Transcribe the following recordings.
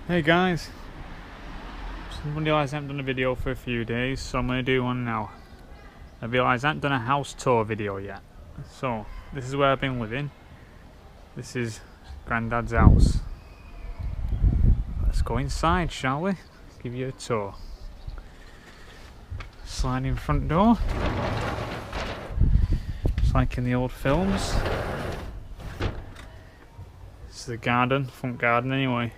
Hey guys, I realised I haven't done a video for a few days, so I'm going to do one now. I realised I haven't done a house tour video yet. So, this is where I've been living. This is Grandad's house. Let's go inside, shall we? Give you a tour. Sliding front door. It's like in the old films. This is the garden, front garden anyway.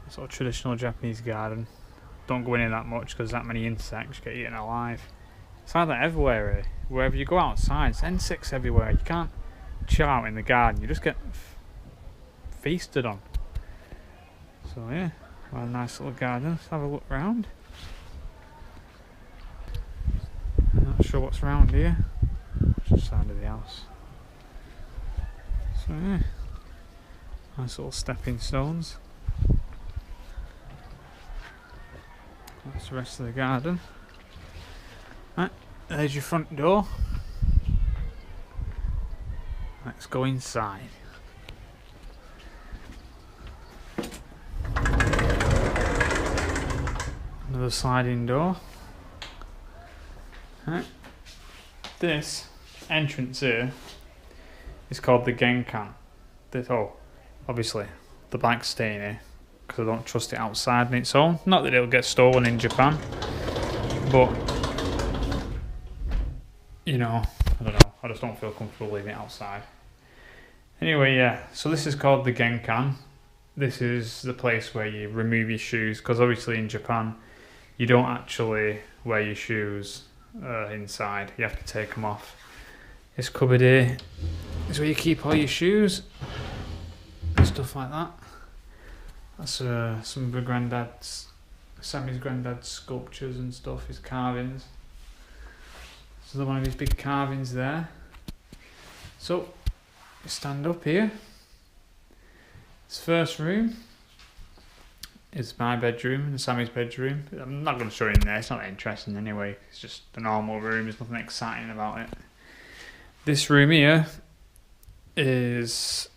Sort of traditional Japanese garden. Don't go in it that much because that many insects get eaten alive. It's like that everywhere here. Wherever you go outside, it's insects everywhere. You can't chill out in the garden. You just get feasted on. So yeah, well, a nice little garden. Let's have a look round. I'm not sure what's around here. Just the side of the house. So yeah, nice little stepping stones. That's the rest of the garden. Right, there's your front door. Let's go inside. Another sliding door. Right. This entrance here is called the Genkan. Obviously, the bike's staying here because I don't trust it outside on its own. Not that it'll get stolen in Japan, but you know, I don't know. I just don't feel comfortable leaving it outside. Anyway, yeah. So this is called the Genkan. This is the place where you remove your shoes because obviously in Japan you don't actually wear your shoes inside. You have to take them off. This cupboard here is where you keep all your shoes and stuff like that. That's some of Sammy's granddad's sculptures and stuff, his carvings. So one of his big carvings there. So, you stand up here. This first room is my bedroom and Sammy's bedroom. I'm not going to show you in there, it's not that interesting anyway. It's just a normal room, there's nothing exciting about it. This room here is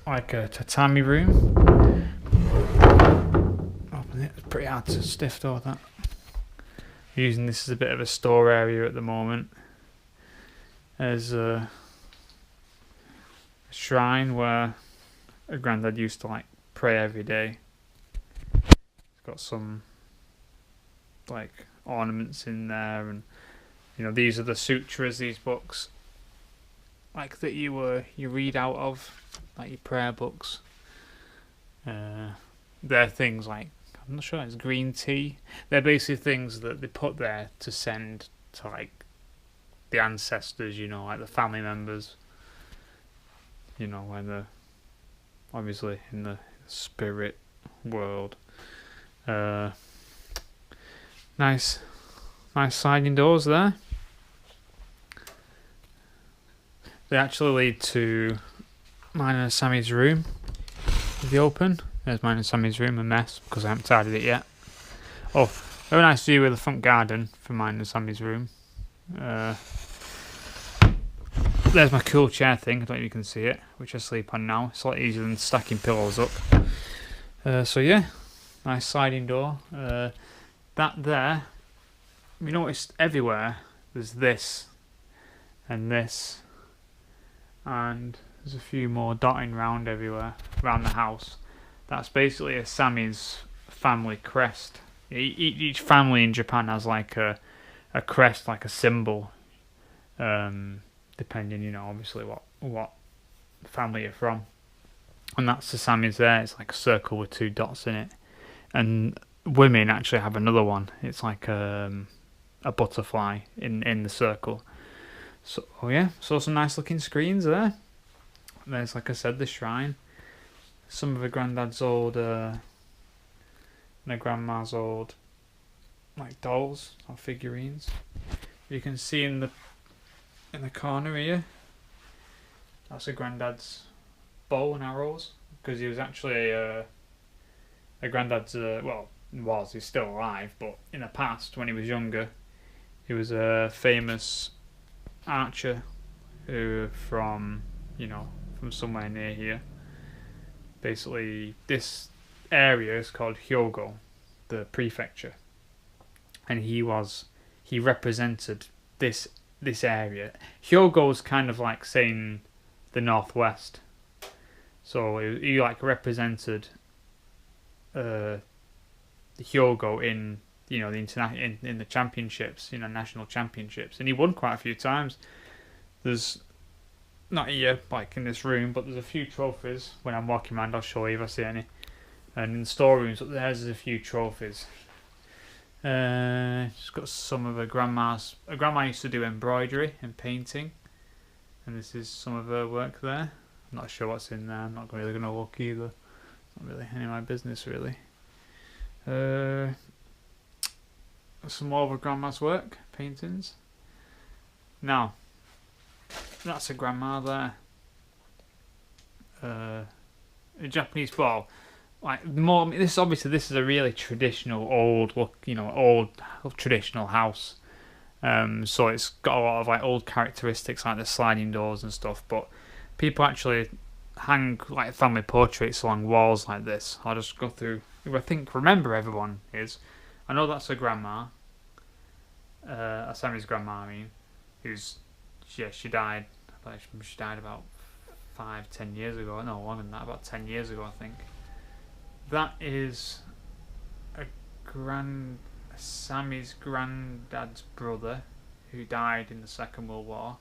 like a tatami room. It's pretty hard to stiff though, that. Using this as a bit of a store area at the moment. There's a shrine where a granddad used to like pray every day. It's got some like ornaments in there, and you know, these are the sutras, these books like that you read out of, like your prayer books. They're things like, I'm not sure, it's green tea. They're basically things that they put there to send to like the ancestors, you know, like the family members, you know, when they're obviously in the spirit world. Nice sliding doors there. They actually lead to mine and Sammy's room. If you open, there's mine and Sammy's room, a mess because I haven't tidied it yet. Oh, very nice view of the front garden from mine and Sammy's room. There's my cool chair thing, I don't know if you can see it, which I sleep on now. It's a lot easier than stacking pillows up. So yeah, nice sliding door. That there, you notice everywhere there's this and this, and there's a few more dotting round everywhere around the house. That's basically a Sammy's family crest. Each family in Japan has like a crest, like a symbol, depending, you know, obviously what family you're from. And that's the Sammy's there. It's like a circle with two dots in it. And women actually have another one. It's like a butterfly in the circle. So yeah, so some nice looking screens there. There's, like I said, the shrine. Some of her granddad's old and her grandma's old like dolls or figurines. You can see in the corner here, that's a granddad's bow and arrows, because he was actually a granddad's he's still alive, but in the past when he was younger, he was a famous archer who from somewhere near here. Basically, this area is called Hyogo, the prefecture, and he represented this area. Hyogo's kind of like saying the northwest, so he like represented the Hyogo in the in the championships, national championships, and he won quite a few times. There's not here like in this room, but there's a few trophies. When I'm walking around, I'll show you if I see any. And in the storerooms up there's a few trophies. Just got some of her grandma's. Her grandma used to do embroidery and painting, and this is some of her work there. I'm not sure what's in there. I'm not really going to look either. Not really any of my business really. Some more of her grandma's work, paintings. Now, that's a grandma there. A Japanese ball. Like more, this is a really traditional old look, old traditional house. So it's got a lot of like old characteristics like the sliding doors and stuff. But people actually hang like family portraits along walls like this. I'll just go through who I think remember everyone is. I know that's her grandma. Asami's grandma, I mean, she died. She died about 5-10 years ago. No, longer than that, about 10 years ago, I think. That is Asami's granddad's brother, who died in the Second World War.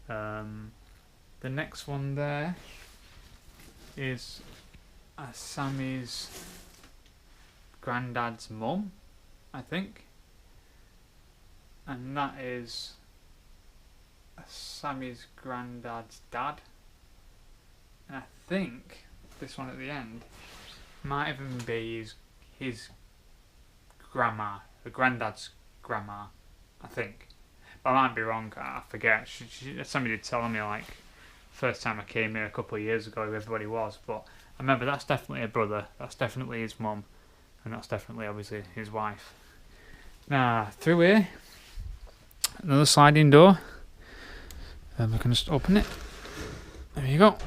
The next one there is Asami's granddad's mum, I think. And that is Asami's granddad's dad. And I think this one at the end might even be his grandma, her granddad's grandma, I think. But I might be wrong, I forget. Somebody did tell me, like, first time I came here a couple of years ago who everybody was. But I remember that's definitely a brother, that's definitely his mum, and that's definitely, obviously, his wife. Now, through here, another sliding door. We can just open it. There you go.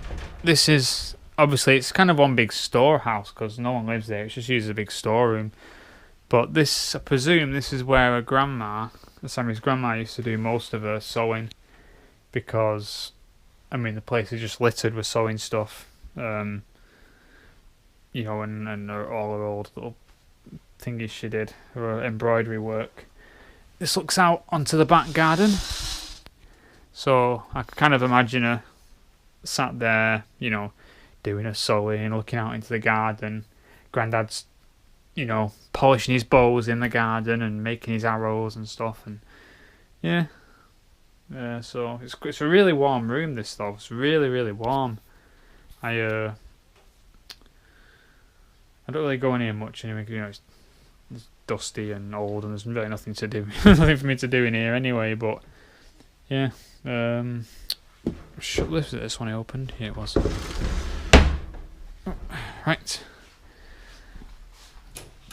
This is, obviously, it's kind of one big storehouse because no one lives there. It's just used as a big storeroom. But this, I presume, this is where her grandma, Asami's grandma, used to do most of her sewing, because, I mean, the place is just littered with sewing stuff. And all her old little thingies she did, her embroidery work. This looks out onto the back garden. So I can kind of imagine her sat there, doing her sewing, looking out into the garden. Granddad's, polishing his bows in the garden and making his arrows and stuff. And so it's a really warm room, this though. It's really, really warm. I don't really go in here much anyway, because it's dusty and old, and there's really nothing to do, nothing for me to do in here anyway. But yeah, shut this one I opened. Here it was. Oh, right,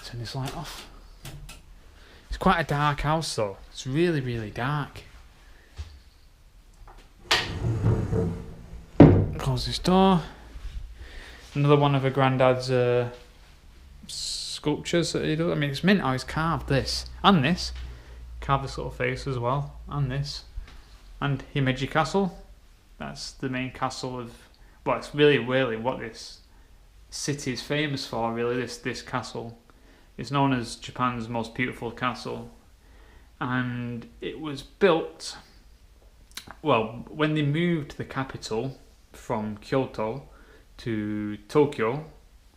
turn this light off. It's quite a dark house though. It's really, really dark. Close this door. Another one of her granddad's sculptures that he does. I mean, it's mint how he's carved this and this. Carved this little face as well, and this. And Himeji Castle. That's the main castle of. Well, it's really, really what this city is famous for. Really, this castle. It's known as Japan's most beautiful castle, and it was built. Well, when they moved the capital from Kyoto to Tokyo,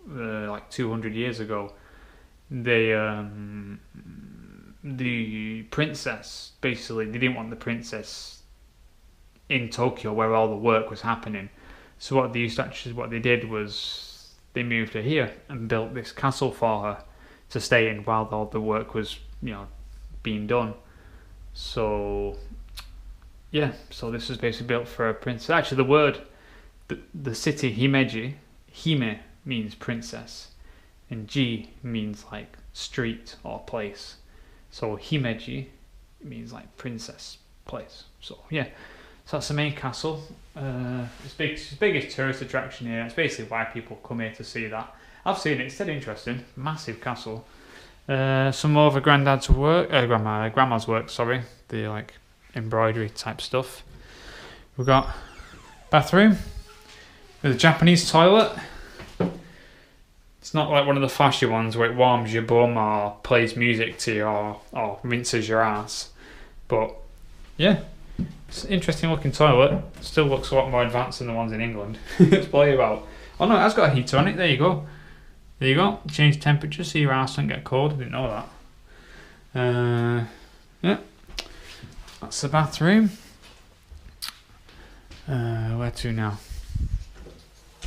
like 200 years ago, the princess, basically, they didn't want the princess in Tokyo where all the work was happening. So what they did was they moved her here and built this castle for her to stay in while all the work was, being done. So yeah, so this was basically built for a princess. Actually, the word, the city Himeji, Hime means princess, and Ji means like street or place. So Himeji means like princess place. So yeah, So that's the main castle. It's big. It's the biggest tourist attraction here. It's basically why people come here to see that. I've seen it. It's dead interesting. Massive castle. Some more of a grandma's work. Sorry, the like embroidery type stuff. We've got bathroom with a Japanese toilet. It's not like one of the flashy ones where it warms your bum or plays music to you or rinses your ass. But yeah, it's an interesting looking toilet. Still looks a lot more advanced than the ones in England. It's probably about. Oh no, it has got a heater on it. There you go. There you go. Change temperature so your ass don't get cold. I didn't know that. Yeah, that's the bathroom. Where to now?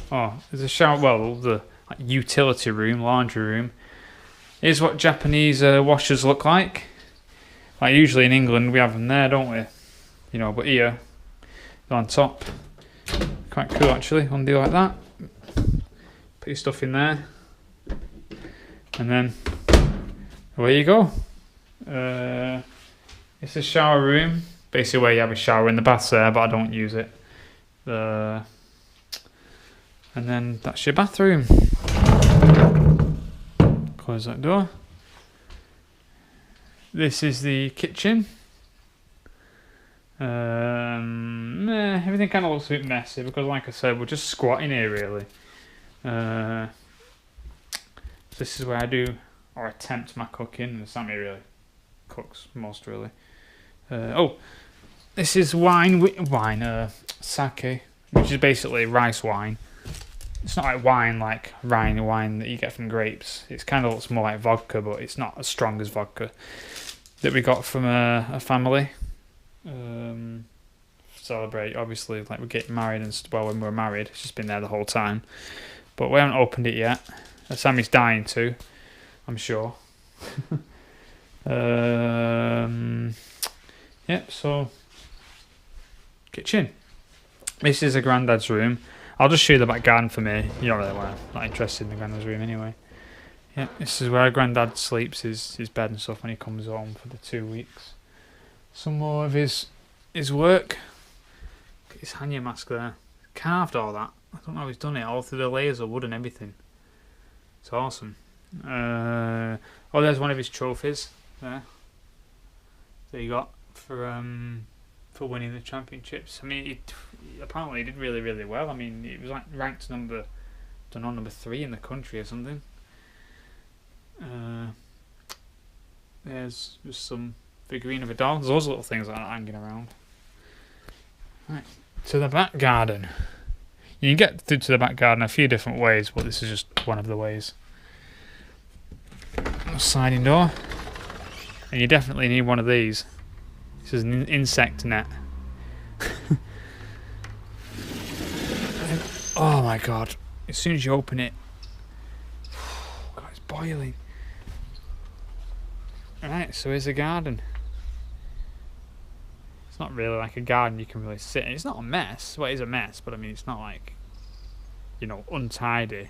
Oh, there's a shower. Well, the utility room, laundry room. Here's what Japanese washers look like. Like usually in England we have them there, don't we? You know, but here they're on top. Quite cool actually. Undo like that. Put your stuff in there, and then away you go. It's a shower room, basically where you have a shower in the bath there, but I don't use it. And then that's your bathroom. Close that door. This is the kitchen. Everything kind of looks a bit messy because, like I said, we're just squatting here really. This is where I do or attempt my cooking. And Sammy really cooks most really. This is sake, which is basically rice wine. It's not like wine that you get from grapes. It's kind of looks more like vodka, but it's not as strong as vodka. That we got from a family. Celebrate, obviously, like we're getting married and when we were married, it's just been there the whole time. But we haven't opened it yet. Sammy's dying to, I'm sure. So kitchen. This is a granddad's room. I'll just show you the back garden for me. You don't really want to, not interested in the granddad's room anyway. Yeah, this is where granddad sleeps, his bed and stuff when he comes home for the 2 weeks. Some more of his work. Look at his hanger mask there. Carved all that. I don't know how he's done it, all through the layers of wood and everything. It's awesome. There's one of his trophies there. That he got for winning the championships. I mean, he apparently did really, really well. I mean, he was like ranked number 3 in the country or something. There's just some figurine of a dog. There's those little things like that hanging around. Right, to the back garden. You can get through to the back garden a few different ways, but this is just one of the ways. A sliding door. And you definitely need one of these. This is an insect net. Oh my god. As soon as you open it, God, it's boiling. Right, so here's a garden. It's not really like a garden you can really sit in. It's not a mess. Well, it is a mess, but I mean, it's not like, untidy.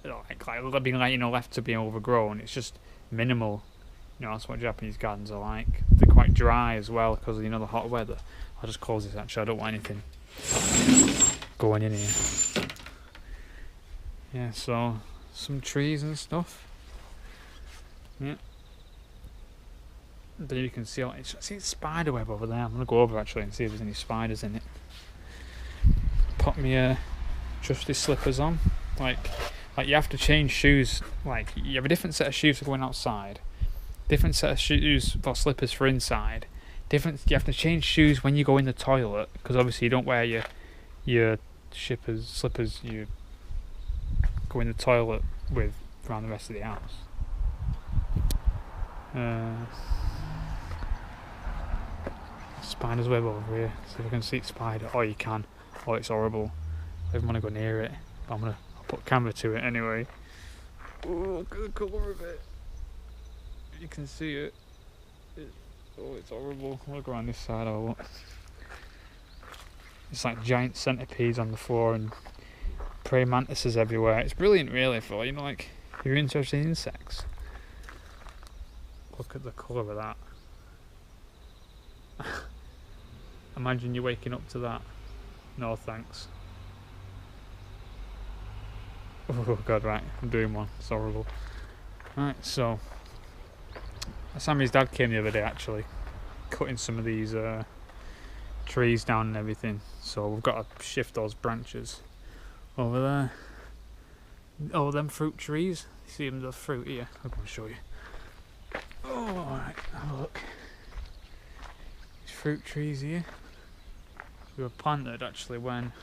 Like being left to be overgrown. It's just minimal. That's what Japanese gardens are like. They're quite dry as well because of, the hot weather. I'll just close this actually. I don't want anything going in here. Yeah, so some trees and stuff. Yeah. But you can see, I see a spider web over there. I'm going to go over actually and see if there's any spiders in it. Put me trusty slippers on. Like you have to change shoes. Like you have a different set of shoes for going outside. Different set of shoes for slippers for inside. You have to change shoes when you go in the toilet because obviously you don't wear your slippers you go in the toilet with around the rest of the house. Spider's web over here. See if I can see a spider. Oh, you can. Oh, it's horrible. I don't want to go near it. But I'll put camera to it anyway. Oh, look at the colour of it. You can see it. It's horrible. I'll look around this side. It's like giant centipedes on the floor and praying mantises everywhere. It's brilliant, really, for if you're interested in insects. Look at the colour of that. Imagine you're waking up to that. No thanks. Oh god, right, I'm doing one. It's horrible. Right, so Sammy's dad came the other day actually, cutting some of these trees down and everything. So we've got to shift those branches over there. Oh, them fruit trees. You see them, the fruit here. I'll go and show you. Oh, alright, have a look. These fruit trees here. They were planted actually when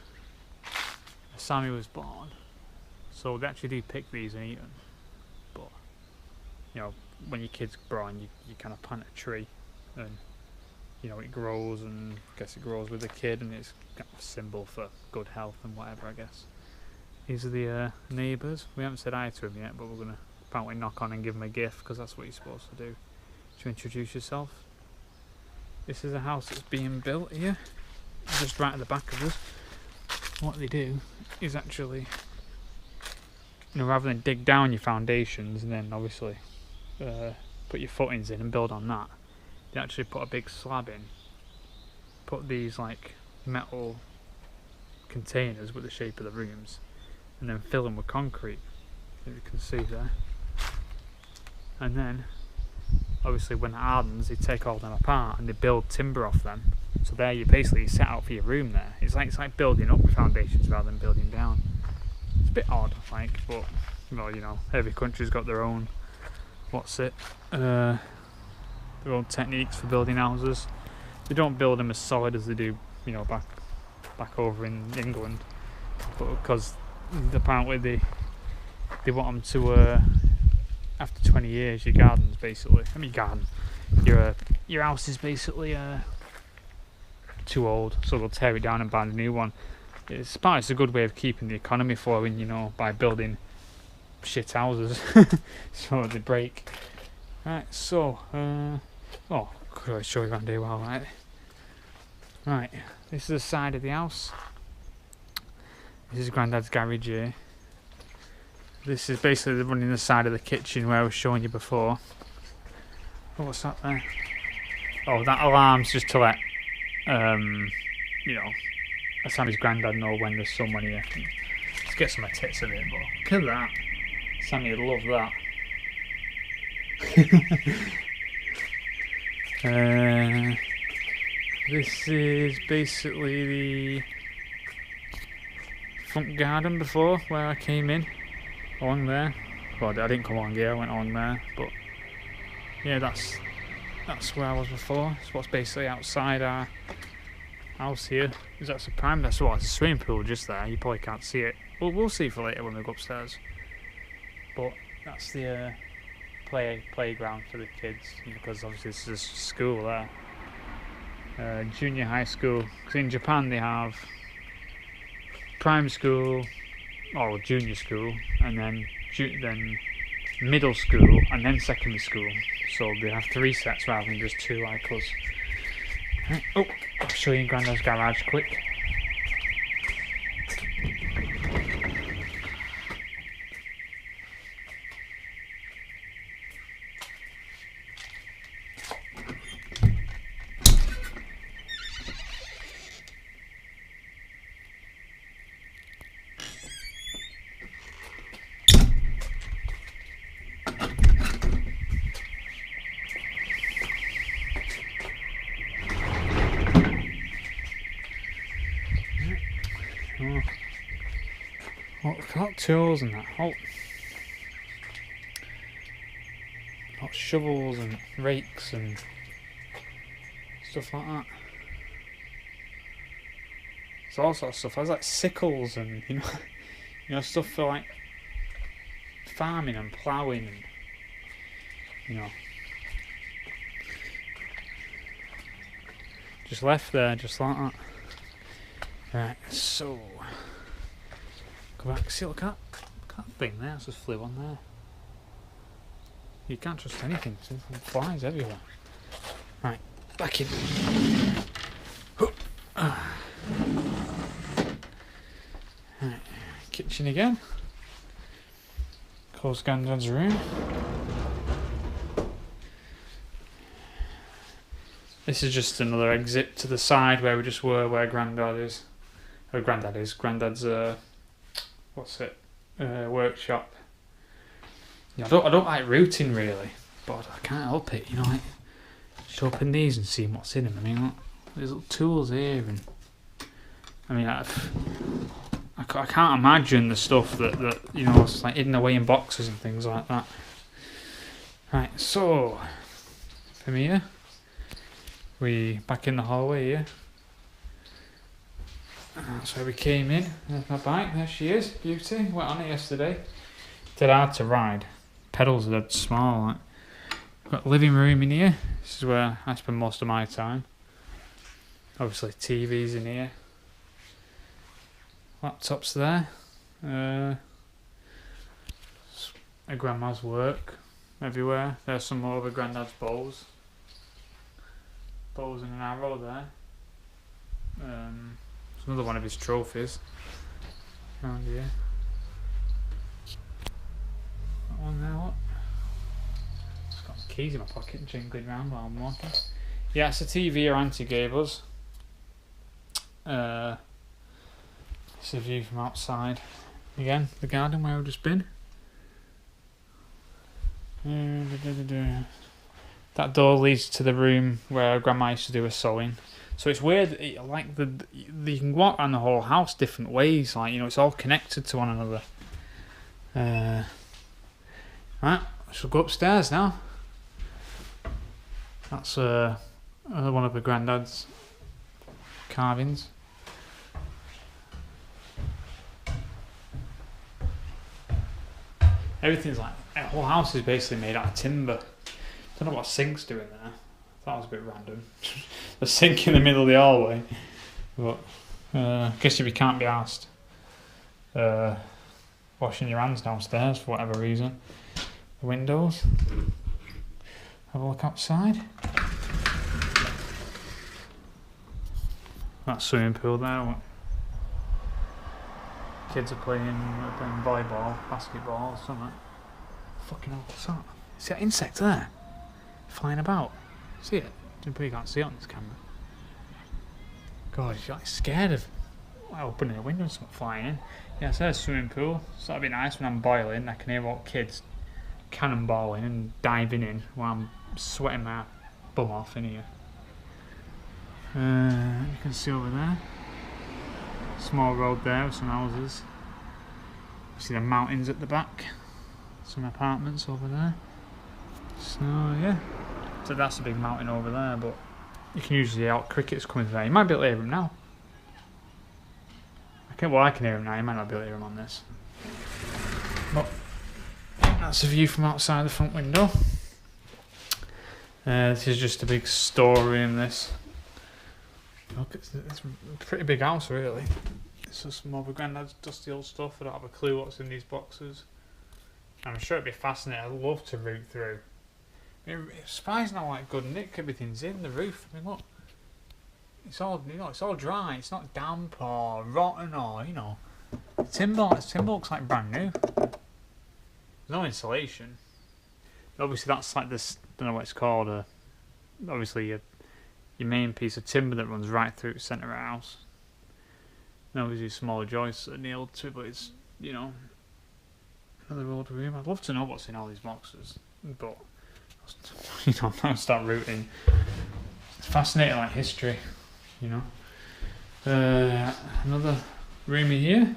Sammy was born. So they actually do pick these and eat them. But, you know, when your kid's born, you kind of plant a tree. And, you know, it grows, and I guess it grows with the kid, and it's kind of a symbol for good health and whatever, I guess. These are the neighbours. We haven't said hi to him yet, but we're going to apparently knock on and give him a gift, because that's what you're supposed to do. To introduce yourself. This is a house that's being built here, just right at the back of us. What they do is actually, you know, rather than dig down your foundations and then obviously put your footings in and build on that, they actually put a big slab in, put these like metal containers with the shape of the rooms, and then fill them with concrete, as you can see there. And then obviously when it hardens, they take all them apart and they build timber off them. So there you basically set out for your room there. It's like building up foundations rather than building down. It's a bit odd, like, but well, you know, every country's got their own their own techniques for building houses. They don't build them as solid as they do, you know, back over in England, but because apparently they want them to after 20 years your garden's basically, I mean garden, your house is basically too old, so they'll tear it down and buy a new one. It's a good way of keeping the economy flowing, you know, by building shit houses so they break. Right, so oh, could I show you around here while right, this is the side of the house. This is Grandad's garage here. This is basically running the side of the kitchen where I was showing you before. Oh, what's that there? Oh, that alarm's just to let you know, Sammy's granddad know when there's someone here. Let's get some of tits of it, but look at that. Sammy would love that. This is basically the front garden before where I came in, along there. Well, I didn't come along here, I went along there, but yeah, that's where I was before. It's what's basically outside our house here. Is that a prime? That's what, it's a swimming pool just there. You probably can't see it. Well, we'll see for later when we go upstairs. But that's the playground for the kids, because obviously this is school there. Junior high school, because in Japan they have primary school or junior school, and then middle school, and then secondary school. So they have 3 sets rather than just 2 like us. Right. Oh, I'll show you Grandad's garage quick. Oh, got tools and that. Oh, got shovels and rakes and stuff like that. It's all sorts of stuff. There's like sickles and you know stuff for like farming and ploughing and just left there just like that. Right, so go back. See, look at that thing there. It's just flew on there. You can't trust anything. It flies everywhere. Right, back in. Right, kitchen again. Close Grandad's room. This is just another exit to the side where we just were, where Grandad is. Oh, Grandad is. Grandad's workshop. Yeah, I don't like routing really, but I can't help it. You know, like just open these and see what's in them. I mean, look, there's little tools here, and I mean, I can't imagine the stuff that you know, it's like hidden away in boxes and things like that. Right, so from here, we back in the hallway here. That's where we came in. There's my bike. There she is, beauty. Went on it yesterday. Dead hard to ride. Pedals are dead small. Like. Got a living room in here. This is where I spend most of my time. Obviously, TV's in here. Laptops there. A grandma's work everywhere. There's some more of a granddad's bows. Bows and an arrow there. It's another one of his trophies. Around here. That one there, what? Just got my keys in my pocket jingling around while I'm walking. Yeah, it's a TV or anti-gables. It's a view from outside. Again, the garden where I've just been. That door leads to the room where Grandma used to do her sewing. So it's weird, like you can walk around the whole house different ways. Like, you know, it's all connected to one another. Right, I shall go upstairs now. That's one of her granddad's carvings. Everything's like, the whole house is basically made out of timber. Don't know what sink's doing there. That was a bit random. The sink in the middle of the hallway. But I guess if you can't be asked washing your hands downstairs for whatever reason. The windows. Have a look outside. That swimming pool there. Kids are playing volleyball, basketball, or something. Fucking hell, what's that? See that insect there? Flying about. See it? You can't see it on this camera. God, you're like scared of opening a window and something flying in. Yeah, so there's a swimming pool. So that'd be nice when I'm boiling. I can hear all kids cannonballing and diving in while I'm sweating my bum off in here. You can see over there. Small road there with some houses. See the mountains at the back. Some apartments over there. So yeah. So that's a big mountain over there, but you can usually hear out crickets coming there. You might be able to hear them now. I can hear them now, you might not be able to hear them on this. But that's a view from outside the front window. This is just a big storeroom, this. Look, it's a pretty big house, really. It's just more of a granddad's dusty old stuff. I don't have a clue what's in these boxes. I'm sure it'd be fascinating. I'd love to root through. I mean, it's surprising how like good nick everything's in the roof. I mean, look, it's all, you know, it's all dry. It's not damp or rotten or, you know, timber looks like brand new. There's no insulation. Obviously, that's like this. I don't know what it's called. Obviously, your main piece of timber that runs right through the centre of the house. And obviously, smaller joists that are nailed to, but it's, you know, another old room. I'd love to know what's in all these boxes, but you know, I'm not gonna start rooting. It's fascinating, like history, you know. Another room here,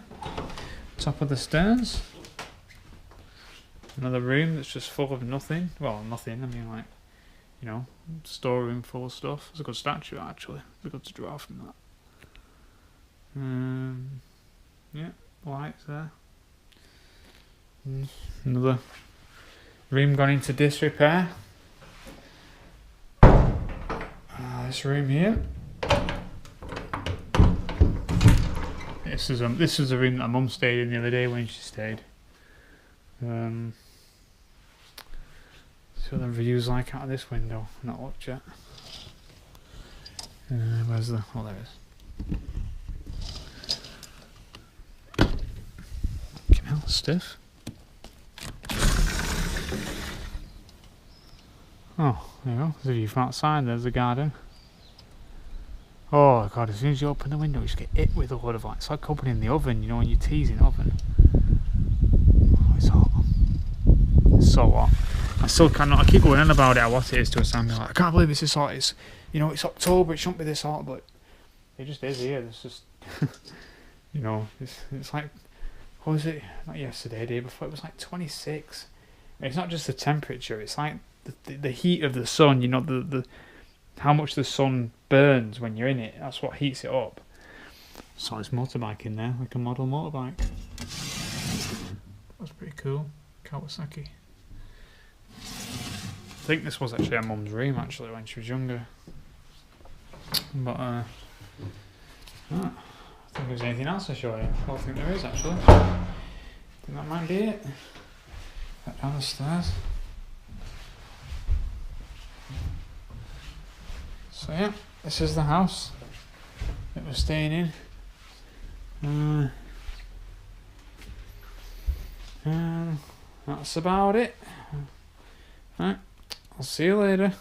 top of the stairs. Another room that's just full of nothing. Well, nothing. I mean, like, you know, storeroom full of stuff. It's a good statue, actually. It's good to draw from that. Yeah, lights there. Another room gone into disrepair. This room here. This is the room that Mum stayed in the other day when she stayed. See what the view's like out of this window. Not looked yet. Where's the? Oh, there it is. Fucking hell, stiff. Oh, there you go. There's a view from outside. There's the garden. Oh god, as soon as you open the window, you just get hit with a load of light. It's like opening the oven, you know, when you're teasing oven. Oh, it's hot. It's so hot. I still cannot, I keep going on about it, how hot it is to a Sam. Like, I can't believe it's this hot. It's, you know, it's October, it shouldn't be this hot, but it just is here. It's just, you know, it's like, what was it? Not yesterday, the day before, it was like 26. It's not just the temperature, it's like the heat of the sun, you know, the how much the sun burns when you're in it. That's what heats it up. So it's motorbike in there, like a model motorbike. That's pretty cool. Kawasaki. I think this was actually her mum's room actually when she was younger. But I don't think there's anything else to show you. I don't think there is actually. I think that might be it. Back down the stairs. So yeah, this is the house that we're staying in. That's about it. Right, I'll see you later.